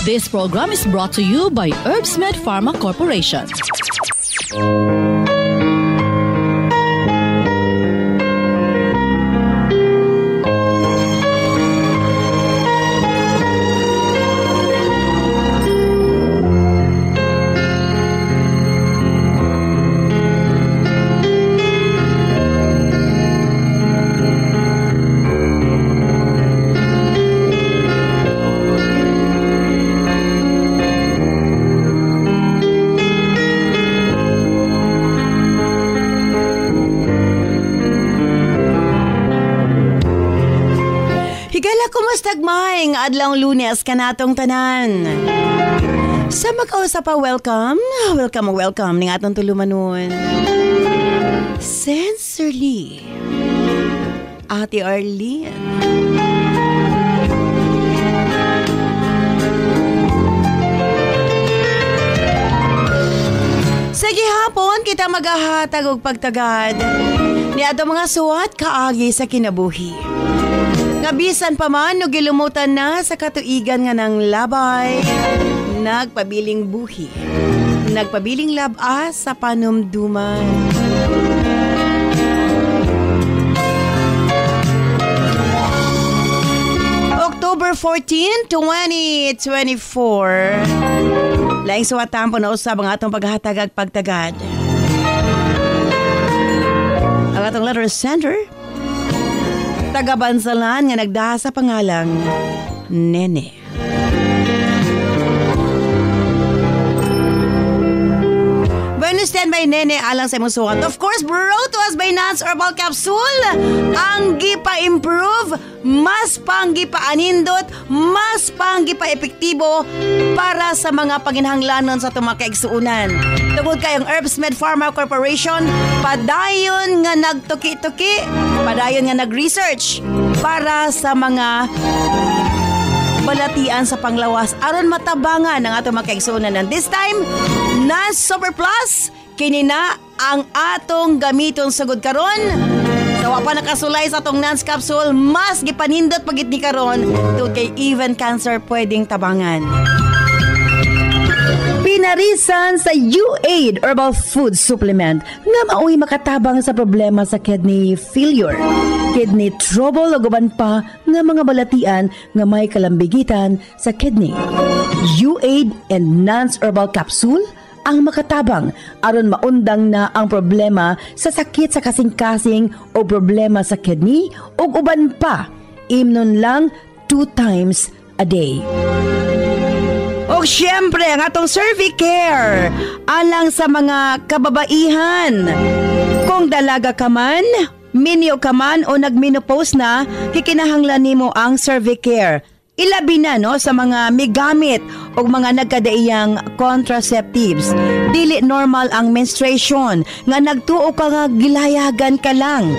This program is brought to you by Herbsmed Pharma Corporation. Kumustagmay nga adlawng Lunes kanatong tanan. Sa makausap pa, welcome ning atong tulumanon. Sincerely, Ate Arlene. Sa gihapon kita magahatag og pagtagad ni ato mga suwat kaagi sa kinabuhi. Nga bisan pa man no gilumutan na sa katuigan nga ng labay, nagpabiling buhi, nagpabiling labas sa panumduman. October 14, 2024. Laing suwatan po na usab ang atong paghatag ag pagtagad. Ang atong letter center, taga-Bansalan nga nagdaha sa pangalang Nene. Bueno, stand by Nene alang sa imong sukat. Of course, brought to us by Nance Herbal Capsule. Ang gipa-improve, mas pang gipa-anindot, mas pang gipa-epektibo para sa mga panginhanglanon sa tumakigsuunan. Tungod kayong Herbsmed Pharma Corporation, padayon nga nagtuki-tuki, padayon nga nag-research para sa mga balatian sa panglawas aron matabangan ang atong makaigsuunan. And this time, Nance Super Plus, kini na ang atong gamiton sugod karon. Sa wa pa nakasulay sa atong Nance Capsule, mas gipanindot pagit ni karon tungod kay even cancer pwedeng tabangan. Pinarisan sa U-Aid Herbal Food Supplement nga mao'y makatabang sa problema sa kidney failure, kidney trouble o guban pa nga mga balatian nga may kalambigitan sa kidney. U-Aid and Nance Herbal Capsule ang makatabang aron maundang na ang problema sa sakit sa kasing-kasing o problema sa kidney o uban pa. Imnon lang 2 times a day. O syempre, ang atong Cervicare alang sa mga kababaihan. Kung dalaga ka man, minyo ka man o nagmenopause na, kikinahanglan nimo ang Cervicare. Ilabi na no sa mga migamit o mga nagkadaiyang contraceptives. Dili normal ang menstruation nga nagtuo ka nga gilayagan ka lang.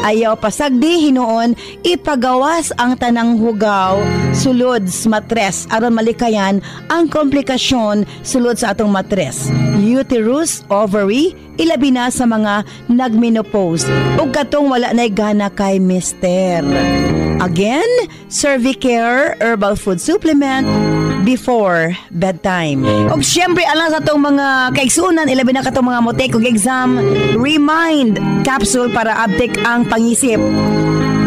Ayaw pasagdi hinuon ipagawas ang tanang hugaw sulod sa matres aron malikayan ang komplikasyon sulod sa atong matres. Uterus, ovary, ilabi na sa mga nagmenopause ug katong wala nay gana kay mister. Again, Cervicare Herbal Food Supplement before bedtime. Og syempre alang sa itong mga kaigsunan, ilabi na katong mga motek og exam, Remind Capsule para update ang pangisip.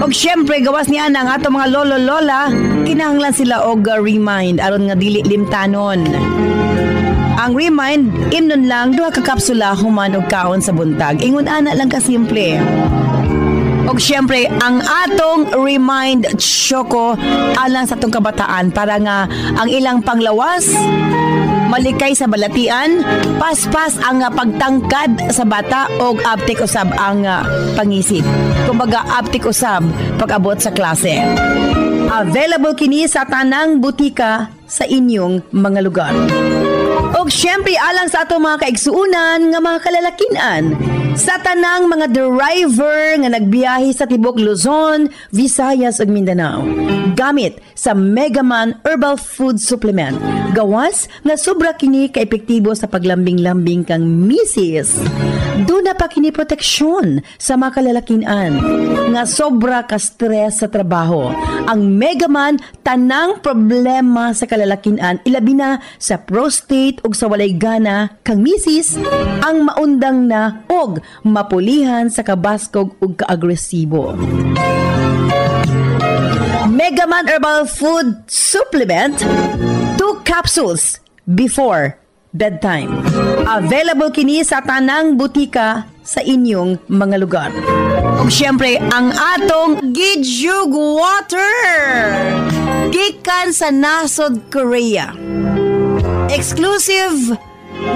Og syempre gawas niya ang atong mga lolo-lola, kinahanglan sila og Remind aron nga dili limtanon. Ang Remind, imnon lang 2 ka kapsula human og kaon sa buntag. Ingon ana lang ka simple. Og syempre, ang atong Remind Choco alang sa itong kabataan para nga ang ilang panglawas, malikay sa balatian, paspas ang pagtangkad sa bata o aptik usab ang pangisip. Kumbaga, aptik usab pag-abot sa klase. Available kini sa tanang butika sa inyong mga lugar. Og syempre alang sa atong mga kaigsuunan nga mga kalalakinan, sa tanang mga driver nga nagbiyahe sa tibok Luzon, Visayas ug Mindanao, gamit sa Megaman Herbal Food Supplement. Gawas nga sobra kini ka epektibo sa paglambing-lambing kang misis. Doon na pa kini proteksyon sa mga kalalakian nga sobra ka stress sa trabaho. Ang Megaman tanang problema sa kalalakian ilabi na sa prostate ug sa walay gana kang misis ang maundang na og mapulihan sa kabaskog ug kaagresibo. Megaman Herbal Food Supplement 2 capsules before bedtime. Available kini sa tanang butika sa inyong mga lugar. Ug syempre, ang atong Gijug Water gikan sa nasod Korea. Exclusive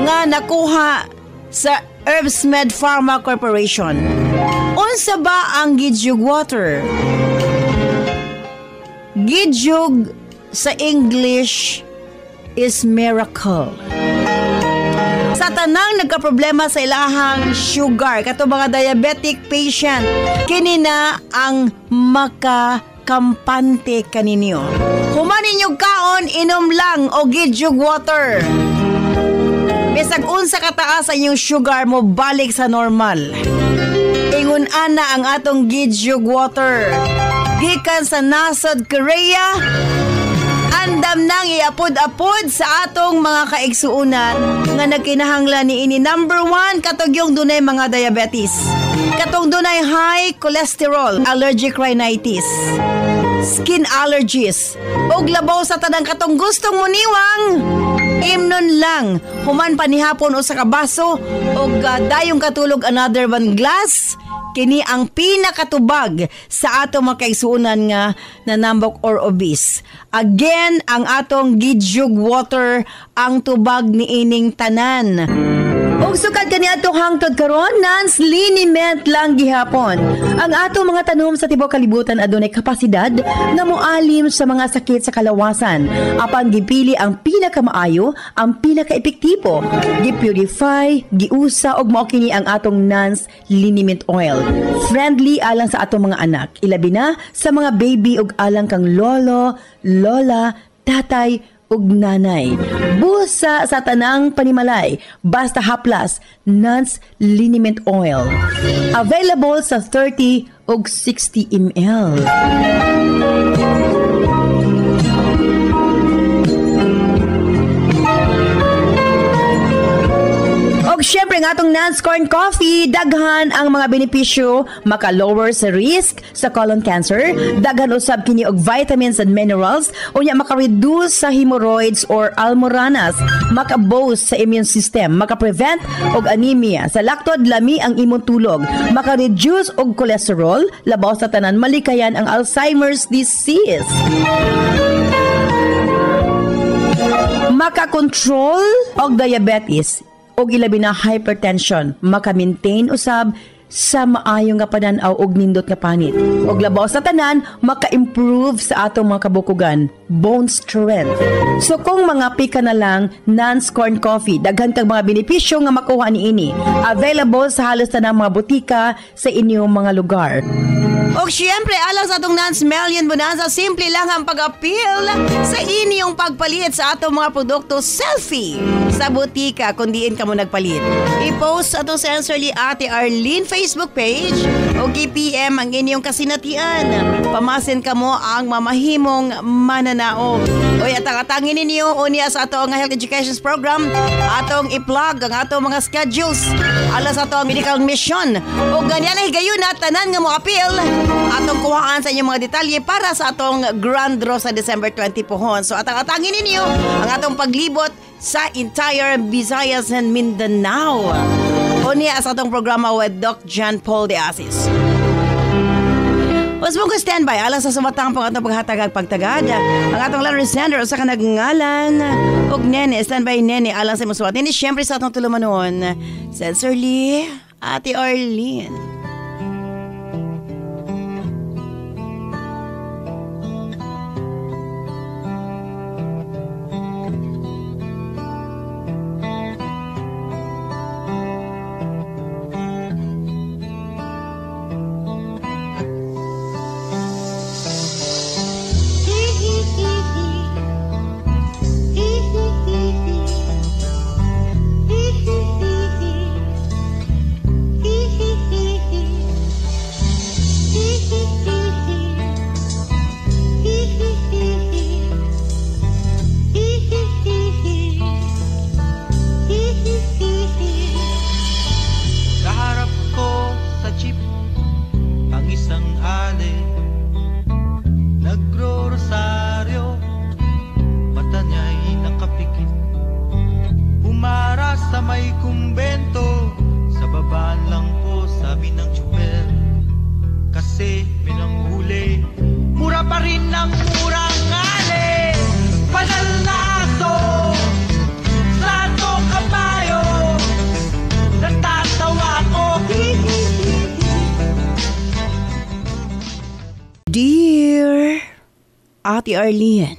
nga nakuha sa Herbsmed Pharma Corporation. Unsa ba ang Gijug Water? Gijug sa English is miracle. Sa tanang nagkaproblema sa ilahang sugar, kato mga diabetic patient, kini na ang makakampante kaninyo. Humanin yung kaon, inom lang o Gijug Water. Bisag unsa kataas ang inyong sugar mo, balik sa normal. Ingon ana ang atong Gijug Water. Gikan sa nasod Korea, andam nang iapod-apod sa atong mga kaigsuunan nga nagkinahanglan ni ini. Number 1, katugyong dunay mga diabetes. Katong dunay high cholesterol, allergic rhinitis, skin allergies, ug labaw sa tanang katong gustong muniwang. Imnon lang, human panihapon o sa kabaso, ug dayong katulog another 1 glass. Kini ang pinakatubag sa atong mga kaigsuunan nga nanambok or obese. Again, ang atong Gijug Water ang tubag ni ining tanan. Ug sukad kani atong hangtod karon, nans liniment lang gihapon. Ang atong mga tanom sa tibuok kalibutan adunay kapasidad nga moalim sa mga sakit sa kalawasan. Apan gipili ang pinakamaayo, ang pinakaepektibo. Gipurify, giusa og mao kini ang atong nans liniment oil. Friendly alang sa atong mga anak, ilabi na sa mga baby ug alang kang lolo, lola, tatay ug nanay. Busa sa tanang panimalay, basta haplas, Nance Liniment Oil. Available sa 30 ug 60 ml. Og syempre nga atong Nance Corn Coffee, daghan ang mga benepisyo, maka-lower sa risk sa colon cancer, daghan usab kini og vitamins and minerals, unya maka-reduce sa hemorrhoids or almoranas, maka-boost sa immune system, maka-prevent og anemia, sa laktod lami ang imong tulog, maka-reduce og cholesterol, labaw sa tanan malikayan ang Alzheimer's disease. Maka-control og diabetes og ilabi na hypertension, maka-maintain usab sa maayo nga panan-aw og nindot nga panit. Og labaw sa tanan, maka-improve sa atong mga kabukugan, bone strength. So kung mga pika na lang, Nance Corn Coffee, daghan kag mga benepisyo nga makuha niini. Available sa halos tanang mga butika sa inyong mga lugar. Og syempre, alang sa atong Nance Million Bonanza, simple lang ang pag-appeal sa inyong pagpalit sa atong mga produkto selfie sa butika kung diin ka mo nagpalit. I-post sa atong Sensorly Ate Arlene Facebook page o i-PM ang inyong kasinatian. Pamasin ka mo ang mamahimong mananaog. O atang-atangin ninyo o niya sa atong health education program, atong i-plug ang atong mga schedules alang sa atong medical mission. O ganyan na higayon na tanan nga mo appeal atong kuhaan sa inyong mga detalye para sa atong Grand Draw sa December 20 pohon. So atang-atangin ninyo ang atong paglibot sa entire Visayas and Mindanao. O niya sa atong programa with Doc John Paul de Asis. Mas mong standby alang sa sumatang pang atong paghatagag pagtagad. Ang atong letter sender sa kanagngalan og Nene, standby Nene alang sa musuwat. Nene, syempre sa atong tulumanon, Sensorly Ate Arlene. ako'y kumbento. Sa babaan lang po, sabi ng tsuper. Kasi pinanghuli, mura pa rin ng murang ngali. Panalaso sa to kabayo, natatawa ko. Dear Ate Arlene,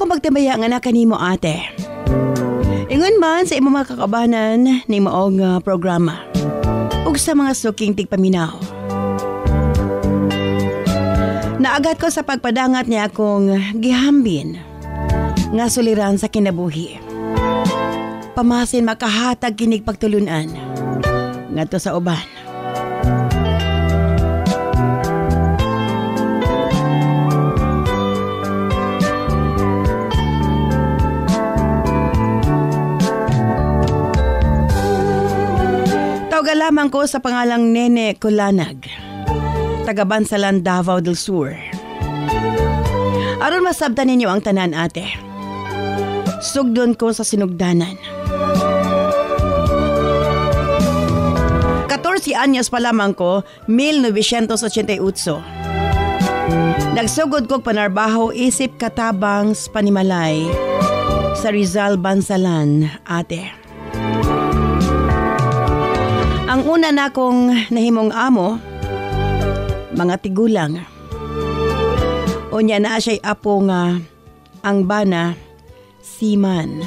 magtamaya nga na kanimo ate. Ingon man sa imong mga kakabanan ni maong programa ug sa mga suking tigpaminaw. Naagat ko sa pagpadangat niya akong gihambin nga suliran sa kinabuhi. Pamasin makahatag kinig pagtulunan ngadto sa uban. Lamang ko sa pangalang Nene Kulanag, taga Bansalan, Davao del Sur. Aron masabtan ninyo ang tanan ate, sugdon ko sa sinugdanan. 14 anyos pa lamang ko, 1988. Nagsugod ko panarbaho isip katabang Panimalay sa Rizal, Bansalan, ate. Ang una na kong nahimong amo, mga tigulang. Unya na siya'y apo nga ang bana, Siman.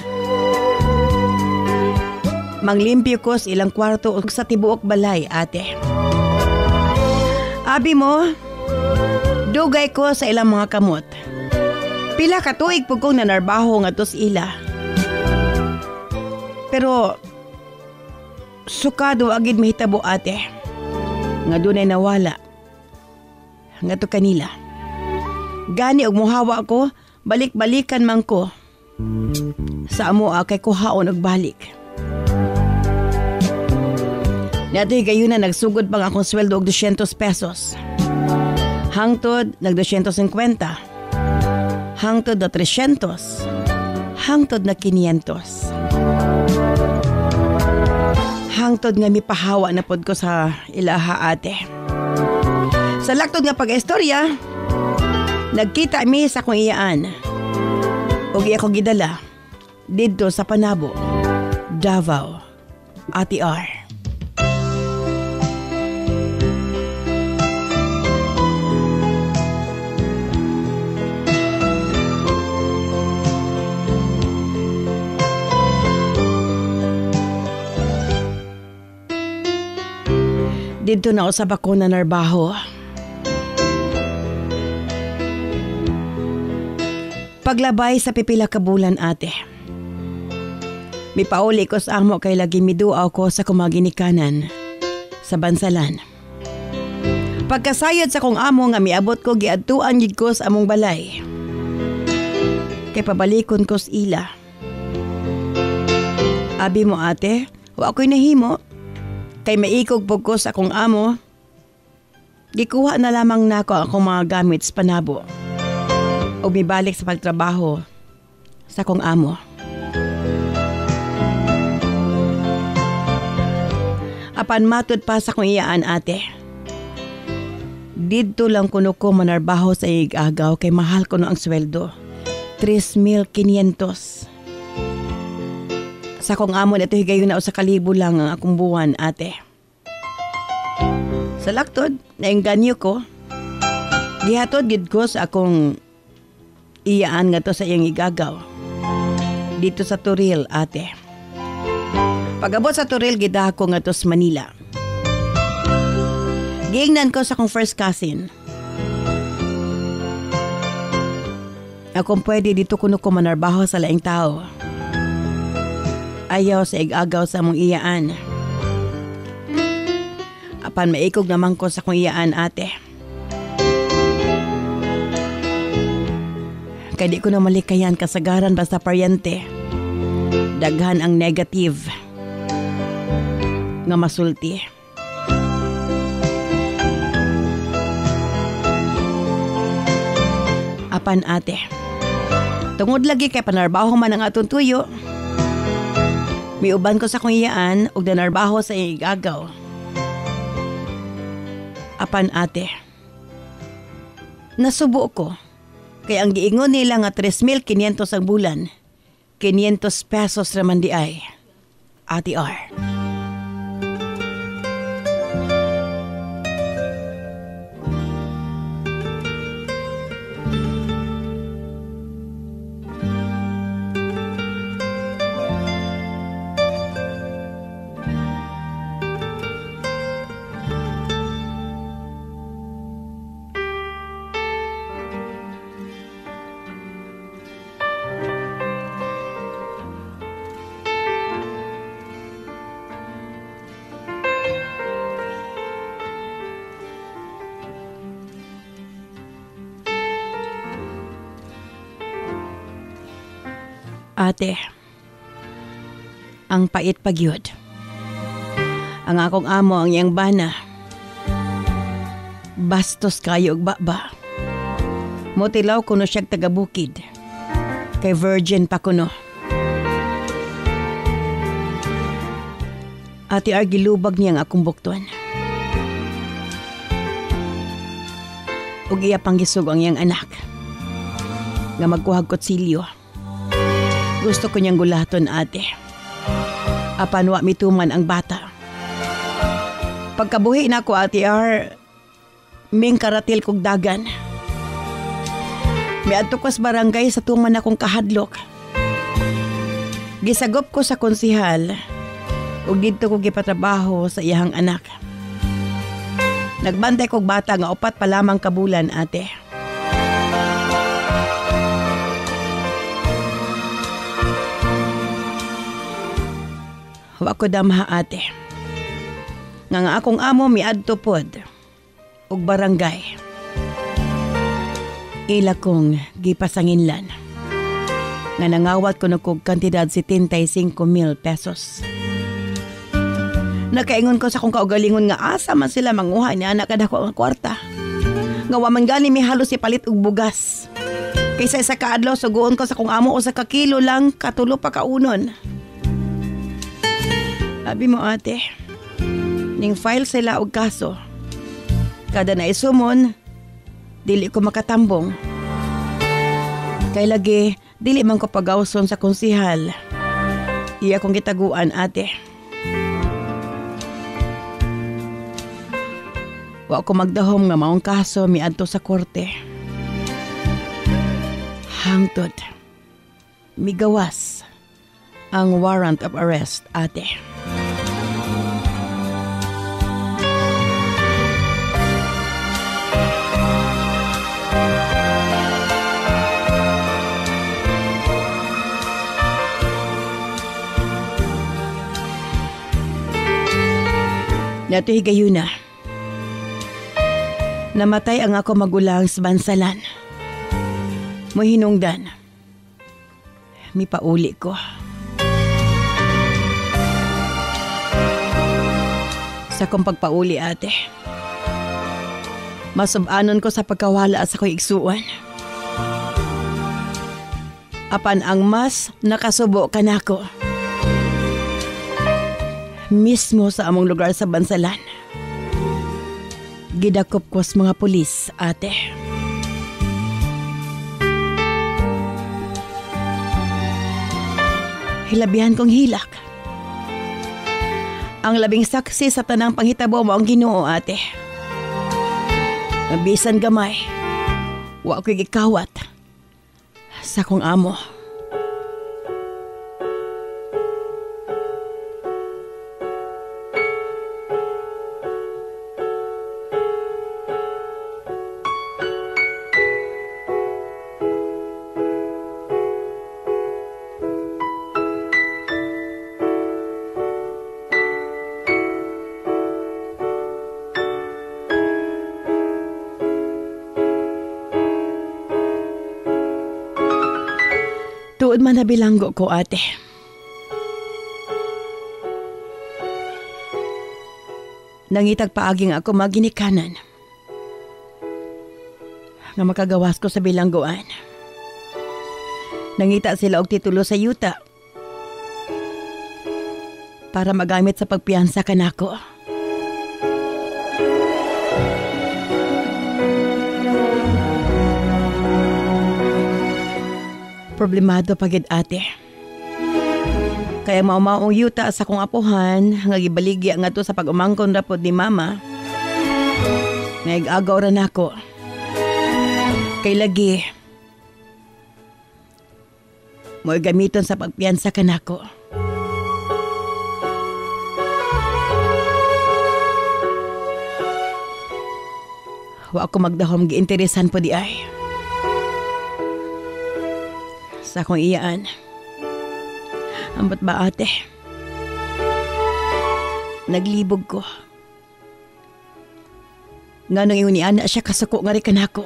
Manglimpyo ko sa ilang kwarto sa tibuok balay, ate. Abi mo, dugay ko sa ilang mga kamot. Pila ka tuig po kong nanarbaho nga tos ila. Pero sukado agid mahitabo ate nga dunay nawala nga to kanila. Gani og muhawa ko, balik-balikan man ko sa amo kay kuhaon og balik. Dati gayon na nagsugod pang akong sweldo og 200 pesos. Hangtod nag 250. Hangtod na 300. Hangtod na 500. Hangtod nga mipahawa na pod ko sa ilaha ate. Sa laktod nga pag-istorya, nagkita mi sa kong iyaan. Ug iya ko gidala didto sa Panabo, Davao, Ate R. Dito na usab ako na narbaho. Paglabay sa pipila ka bulan ate. Mipauli ko sa amo kay lagi miduaw ko sa kumaginikanan sa Bansalan. Pagkasayod sa kong amo nga miabot ko giadtuan gid ko sa among balay. Kay pabalikon ko sa ila. Abi mo ate, wa ako'y nahimo. Kay maikog po ko sa akong amo, gikuha na lamang nako akong mga gamit sa Panabo o mibalik sa pagtrabaho sa akong amo. Apan matod pa sa akong iyaan ate. Didto lang kuno ko manarbaho sa igagaw kay mahal ko no ang sweldo. 3,500. Sa akong amo na ito higayon na o sa 1,000 lang ang akong buwan, ate. Sa laktod, naingganyo ko. Gihatod gid ko sa akong iyaan nga to sa iyang igagaw. Dito sa Turil, ate. Pag-abot sa Turil, gida ko nga to sa Manila. Giingnan ko sa akong first cousin. Akong pwede dito kuno ko manarbaho sa laing tao. Ayaw sa igagaw sa mong iyaan. Apan maikog naman ko sa kong iyaan, ate. Kaya di ko na malikayan kasagaran basta paryente. Daghan ang negative nga masulti. Apan ate, tungod lagi kay panarbaho man ang atong tuyo. Miuban ko sa kong iyaan ug nanarbaho sa igagaw. Apan ate, nasubo ko. Kaya ang giingon nila nga 3,500 ang bulan, 500 pesos raman di ay. Ate R. Ate, ang pait pagyud. Ang akong amo ang iyang bana. Bastos kayo og baba. Motilaw kuno siyag taga-bukid. Kay virgin pa kuno. Ate R, gilubag niya ang akong bukton. Ug iya pang gisug ang iyang anak. Nga magkuhag kutsilyo. Gusto ko niyang gulaton, ate. Apan wa mituman ang bata. Pagkabuhi na ko, ate R, ming karatil kog dagan. May adto ko sa barangay sa tuman akong kahadlok. Gisagop ko sa konsihal ug didto ko gipatrabaho sa iyahang anak. Nagbantay kog bata nga 4 pa lamang ka bulan, ate. Wa ko damha, ate. Nga akong amo miadto pod og barangay. Ila kong gipasanginlan. Nga nangawat ko na kog kantidad 75,000 pesos. Nakaingon ko sa kong kaugalingon nga asa man sila manguha ni anak kadako ang kwarta. Nga wa man gani mi halos ipalit og bugas. Kaysa sa kaadlaw suguon ko sa kong amo o sa kakilo lang katulo pa kaunon. Abi mo, ate, ning file sila og kaso. Kada na isumon, dili ko makatambong. Kay lagi, dili man ko pagawson sa konsihal. Iya kong gitaguan, ate. Wa ko magdahom nga maong kaso miadto sa korte. Hangtod, migawas ang warrant of arrest, ate. Nato higayuna. Namatay ang ako magulang sa bansalan. Mo hinungdan. Mipauli ko. Sa kong pagpauli, ate. Masubanon ko sa pagkawala sa ko'y igsuan. Apan ang mas nakasubo ka na ko. Mismo sa among lugar sa bansalan. Gidakop ko sa mga pulis, ate. Hilabihan kong hilak. Ang labing saksi sa tanang panghitabo mo ang Ginoo, ate. Mabisan gamay, wa ko'y gikawat sa kong amo. Tuod man na bilanggo ko, ate. Nangitag paaging ako maginikanan nga makagawas ko sa bilangguan. Nangita sila og titulo sa yuta para magamit sa pagpiyansa kanako. Problemado pagid, ate. Kaya maumaong yuta sa kong apuhan nga gibaligya nga to sa pag-umangkon ra pod ni mama. Nag-agaw ra nako. Kay lagi mo'y gamiton sa pagpiyansa kanako. Wa ako magdahom giinteresan po di ay. Sa akong iyaan. Ambot ba, ate? Naglibog ko. Nga nung iunian na siya kasuko nga rin kanako.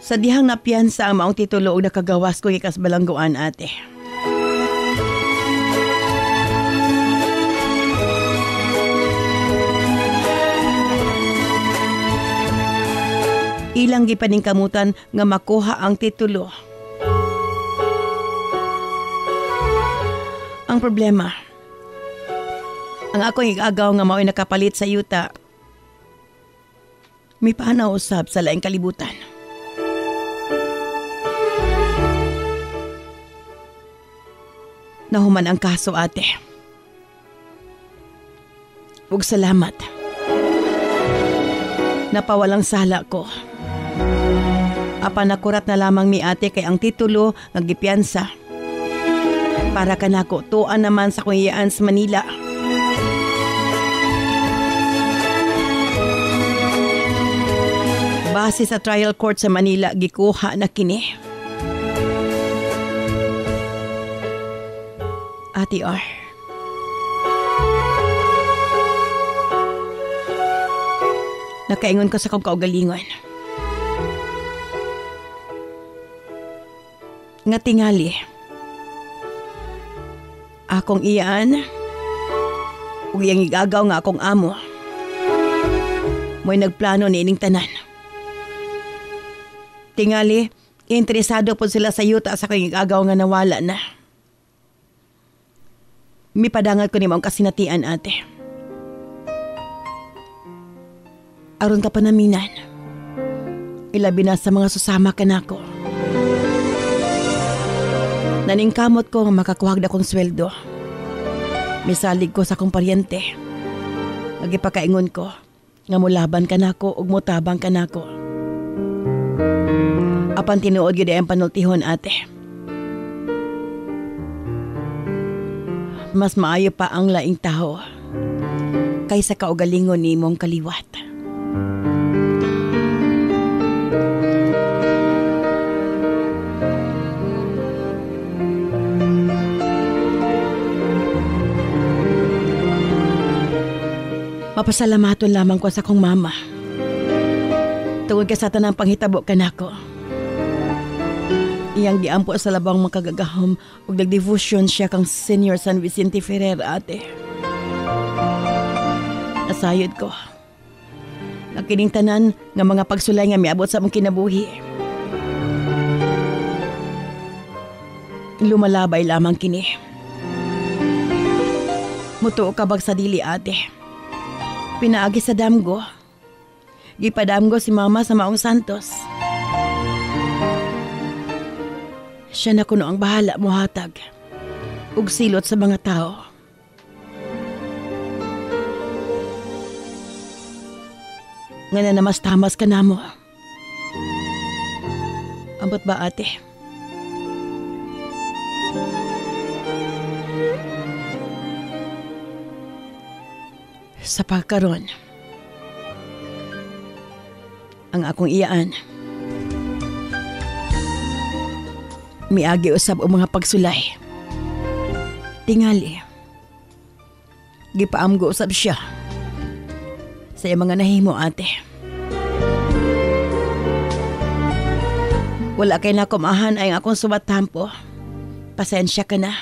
Sa dihang napiyansa ang maong titulo og nakagawas ko ikas balangguan, ate. Ilang gipaningkamutan nga makuha ang titulo. Ang problema, ang akong igagaw nga mao'y nakapalit sa yuta, may panaw usab sa laing kalibutan. Nahuman ang kaso, ate. Ug salamat. Napawalang sala ko. Apan nakurat na lamang mi, ate, kay ang titulo nga gipiyansa para kanako tuan naman sa kuyaan sa Manila. Base sa trial court sa Manila gikuha na kini. Ate R, nakaingon ko sa kong kaugalingon. Nga tingali, akong iyaan, ug iyang igagaw nga akong amo, mo'y nagplano ni ining tanan. Tingali, interesado po sila sa yuta sa kong igagaw nga nawala na. Mipadangat ko ni maong kasinatian, ate. Aron ka panaminan, ilabi na sa mga susama ka nako. Naningkamot ko nga makakuhag na kong sweldo. Misalig ko sa kong paryente. Nagipakaingon ko nga mulaban ka nako ug mutabang ka nako. Apan tinuod gyud ang panultihon, ate. Mas maayo pa ang laing tao kaysa kaugalingon ni mong kaliwat. Mapasalamaton lamang ko sa kong mama. Tungod ka sa tanang panghitabo ka nako. Iyang giampo sa labang makagagahom ug nagdevotion siya kang Senior San Vicente Ferrer, ate. Nasayod ko. Nakining tanan nga mga pagsulay nga miabot sa mong kinabuhi. Lumalabay lamang kini. Mutuo ka bag sa dili, ate. Pinaagi sa damgo. Gipadamgo si mama sa Maong Santos. Siya na kuno ang bahala mo hatag ug silot sa mga tao. Nga na namas-tamas ka na mo. Ambot ba, ate? Sa pagkaron, ang akong iyaan, miagi usab o mga pagsulay. Tingali, gipaamgo usab siya sa iyong mga nahimo, ate. Wala kay na kumahan ay akong sumatampo. Pasensya ka na.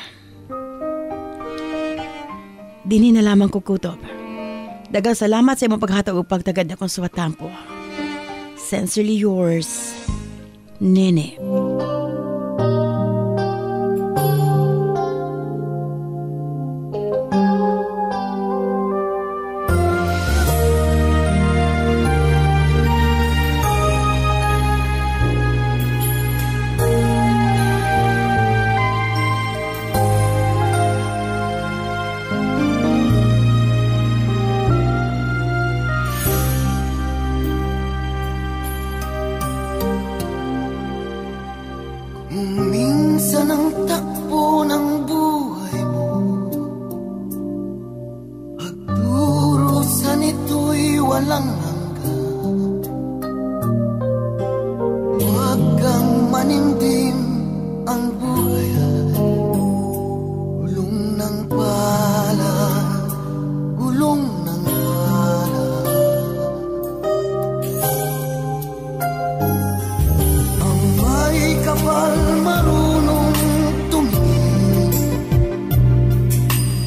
Dini na lamang kukutob. Dagang salamat sa imong paghatag upang tagad akong sumatampo. Sincerely yours, Nene. Minsan ang takbo ng buhay mo pagdurusan ito'y walang hanggan. Huwag kang manimdim, ang buhay ay gulong ng palad, gulong ng palad. Ang may kapal marunong tumingin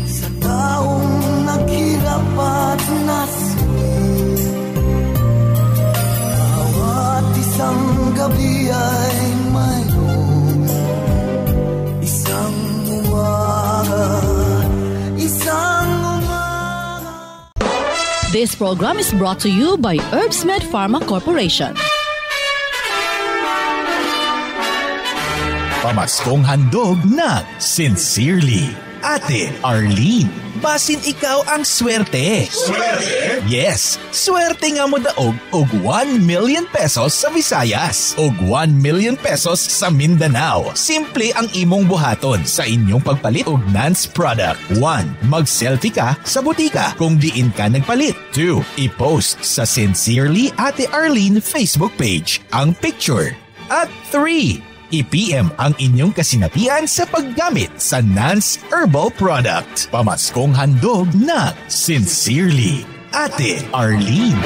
sa taong naghirap at nasingil. Bawat isang gabi ay mayroong isang umaga, isang umaga. This program is brought to you by Herbsmed Pharma Corporation. Pamaskong handog ng Sincerely, Ate Arlene. Basin ikaw ang swerte. Swerte? Yes, swerte nga mo daog og 1 million pesos sa Visayas og 1 million pesos sa Mindanao. Simple ang imong buhaton sa inyong pagpalit og Nance product. 1. Mag-selfie ka sa butika kung diin ka nagpalit. 2. I-post sa Sincerely Ate Arlene Facebook page ang picture. At 3. I-PM ang inyong kasinatian sa paggamit sa Nance Herbal Product. Pamaskong handog na Sincerely, Ate Arlene.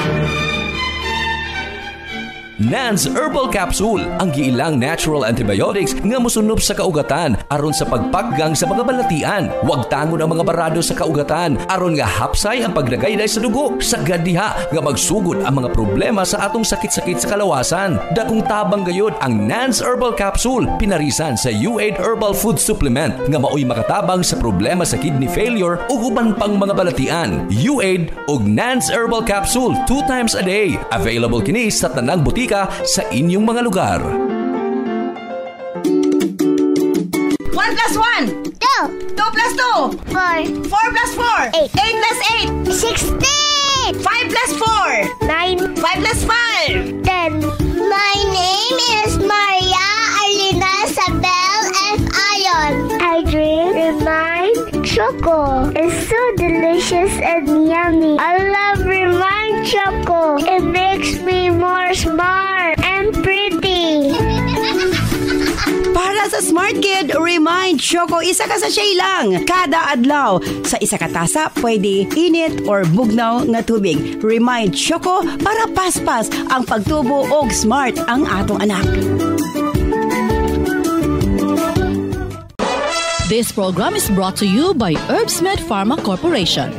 Nance Herbal Capsule, ang giilang natural antibiotics nga mosunop sa kaugatan aron sa pagpaggang sa mga balatian. Huwag tangon ang mga barado sa kaugatan aron nga hapsay ang paglagayday sa dugo. Sagad diha nga magsugod ang mga problema sa atong sakit-sakit sa kalawasan. Dakong tabang gayud ang Nance Herbal Capsule, pinarisan sa U8 Herbal Food Supplement nga maoy makatabang sa problema sa kidney failure ug uban pang mga balatian. U8 ug Nance Herbal Capsule 2 times a day. Available kini sa tanang butika sa inyong mga lugar. 1 plus 1 2 plus 2 4 plus 4 8 plus 8 16 5 plus 4 9 5 plus 5 10. My name is Maria Arlina Sabel F. Ayon. I drink Remind Choco. It's so delicious and yummy. I love Remind Choco. It makes me more smart and pretty. Para sa Smart Kid, Remind Choco, isa ka sa shay lang. Kada adlaw. Sa isa ka tasa, pwede init or bugnaw nga tubig. Remind Choco para paspas ang pagtubo og smart ang atong anak. This program is brought to you by Herbsmed Pharma Corporation.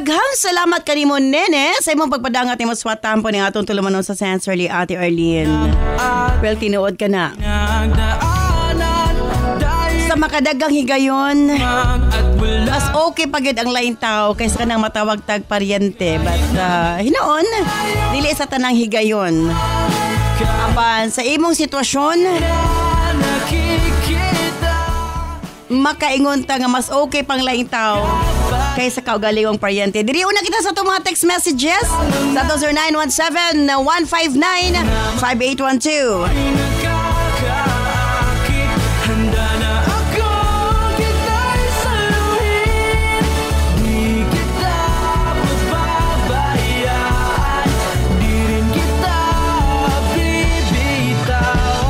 Daghang salamat kanimo nene sa imong pagpadangat nimo swatan po ning atong tulumanon sa Sensorly Ate Arlene. Well, tinuod ka na. Sa makadagang higayon, mas okay pagid ang lain tao kaysa kanang matawag tag paryente. But hinoon, dili sa tanang higayon. Apan sa imong sitwasyon, makaingon ta nga mas okay pang laing tao kaysa kaugalingong paryente. Diri una kita sa itong mga text messages sa 0917-159-5812.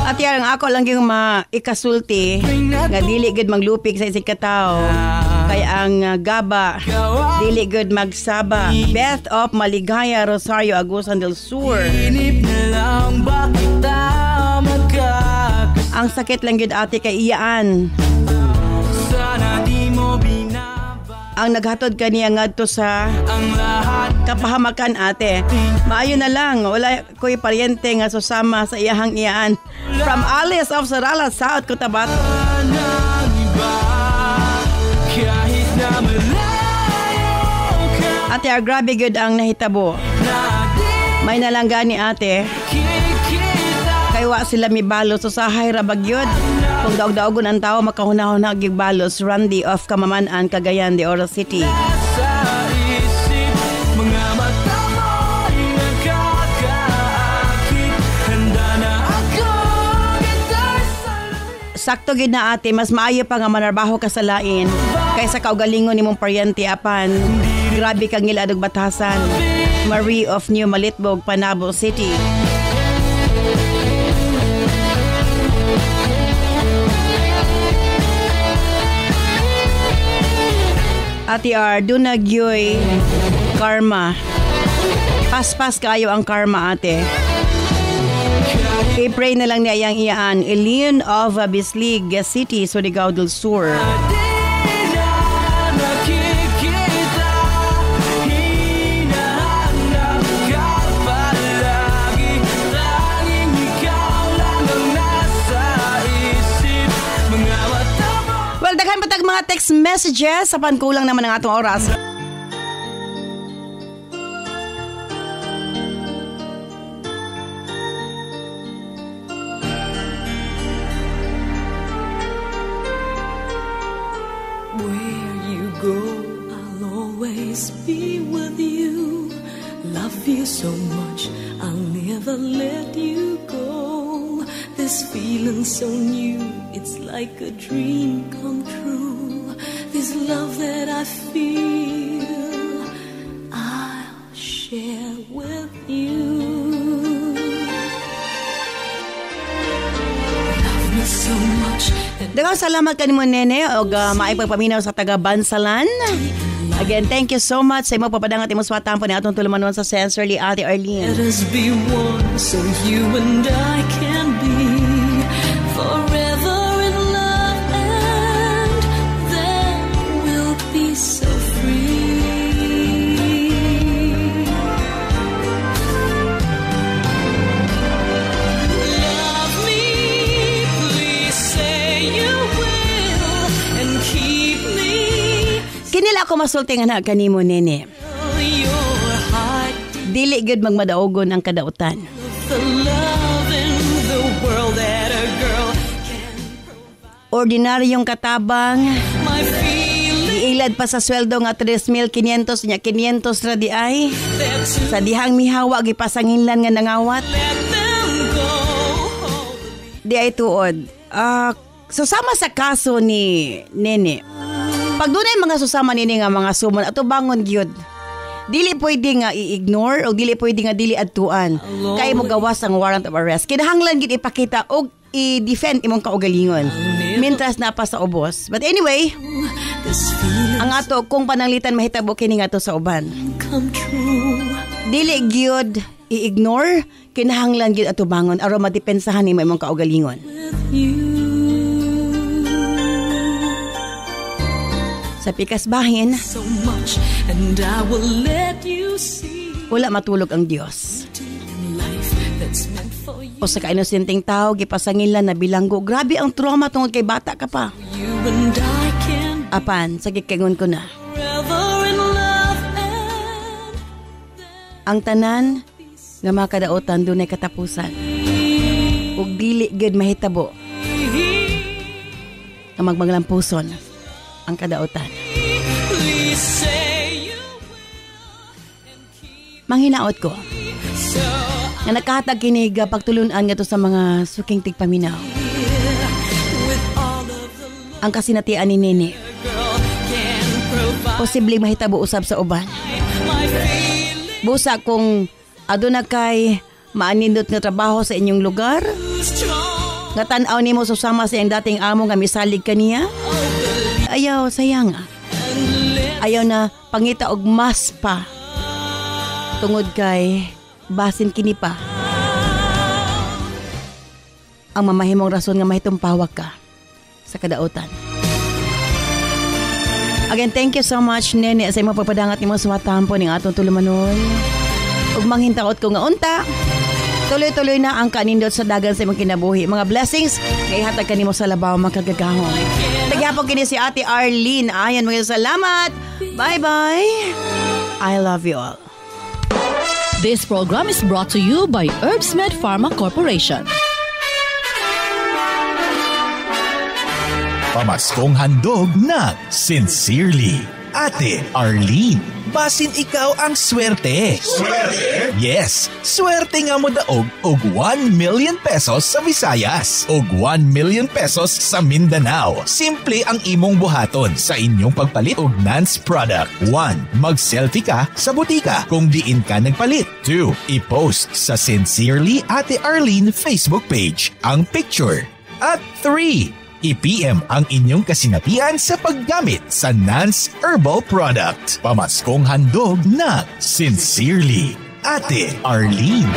At yan ang ako lang yung maikasulti nga dili gud maglupig sa isig katao. Kaya ang gaba dili gud magsaba. Beth of Maligaya, Rosario, Agusan del Sur. Ang sakit lang gud ate kay iyaan. Ang naghatod kaniya ngadto sa kapahamakan ate. Maayo na lang, wala ko'y paryente nga susama sa iyahang iyaan. From Alice of Sarala, South Cotabato. Ate, grabe good ang nahitabo. May nalangga ni ate. Kaywa sila mi balos so sahay rabagyod. Kung daog-daogon ang tao makahunahon na gyud balos. Randy of Kamamanan, Cagayan de Oro City. Sakto gid na ate, mas maayo pa nga manarbaho ka sa lain kaysa kaugalingon nimong paryente apan grabe kang giladog batasan. Marie of New Malitbog, Panabo City. Ate R, dunagyoy karma. Paspas kayo ang karma ate. I-pray na lang niya yang iyaan. Elian of Bislig City, Surigao del Sur. Well, daghan patag mga text messages sa pankulang naman ng atong oras. So much, I'll never let you go. This feeling so new, it's like a dream come true. This love that I feel, I'll share with you. Love me so much. Daghang salamat kanimo nene og maipagpaminaw sa taga Bansalan. Again, thank you so much sa imong papadangat imong swatan po ni atong tulumanon sa Sensorly Ate Arlene. Let us be one so you and I can be forever in love and then we'll be so free. Love me, please say you will and keep me. Kinila ako masulti nga na kanimo nene. Dili gud magmadaogon ang kadautan. Ordinaryong katabang. Iilad pa sa sweldo nga 3,500 nya 500 ra di ay. Sa dihang mihawa gipasanginlan nga nangawat. Di ay tuod. Susama sa kaso ni nene. Pag dunay mga susama nini nga mga sumon ato bangon gyud. Dili pwede nga i-ignore o dili pwede nga dili adtuan. Kay mo gawas ang warrant of arrest. Kinahanglan gid ipakita og i-defend imong kaugalingon. Mintras na pa sa ubos. But anyway, ang ato kung pananglitan mahitabo kini nga to sa uban. Dili gyud i-ignore, kinahanglan gid ato bangon aron madepensahan nimo imong kaugalingon. sa pikas bahin, so much, and I will let you see wala matulog ang Dios. life that's meant for you. O sa kainosenteng tao, gipasangin lang na bilanggo. Grabe ang trauma tungod kay bata ka pa. You and I can Apan, sa gikingon ko na. forever in love and Ang tanan nga mga kadaotan dunay katapusan. Ug dili gid mahitabo nga magmaglampuson ang kadaotan. please say you Manghinaot ko so nga nakahatag kini pagtulunan ngadto sa mga suking tigpaminaw. with all of the love Ang kasinatian ni Nene, girl can provide posibleng mahitabo usab sa uban. my feeling Busa kung aduna kay maanindot nga trabaho sa inyong lugar, strong. nga tan-aw nimo susama sa iyang dating amo nga misalig kaniya. Ayaw sayang. Ayaw na pangita og mas pa. Tungod kay basin kini pa ang mamahimong rason nga mahitumpawag ka sa kadaotan. Again, thank you so much, Nene, sa imong pagpadangat nimo sa watampo ning atong tulumanon. Ug manghintaot ko nga unta, tuloy-tuloy na ang kanindot sa dagan sa imong kinabuhi. Mga blessings kay hatag kanimo sa labaw makagagahon. Tagyapon kini si Ate Arlene. Ayan, mga salamat. Bye-bye. I love you all. This program is brought to you by Herbsmed Pharma Corporation. Pamaskong handog ng Sincerely, Ate Arlene. Basin ikaw ang swerte. Swerte? Yes, swerte nga mo daog og 1 million pesos sa Visayas og 1 million pesos sa Mindanao. Simple ang imong buhaton sa inyong pagpalit og Nance product. 1. Mag-selfie ka sa butika kung diin ka nagpalit. 2. I-post sa Sincerely Ate Arlene Facebook page ang picture. At 3. I-PM ang inyong kasinatian sa paggamit sa Nance Herbal Product. Pamaskong handog na Sincerely, Ate Arlene.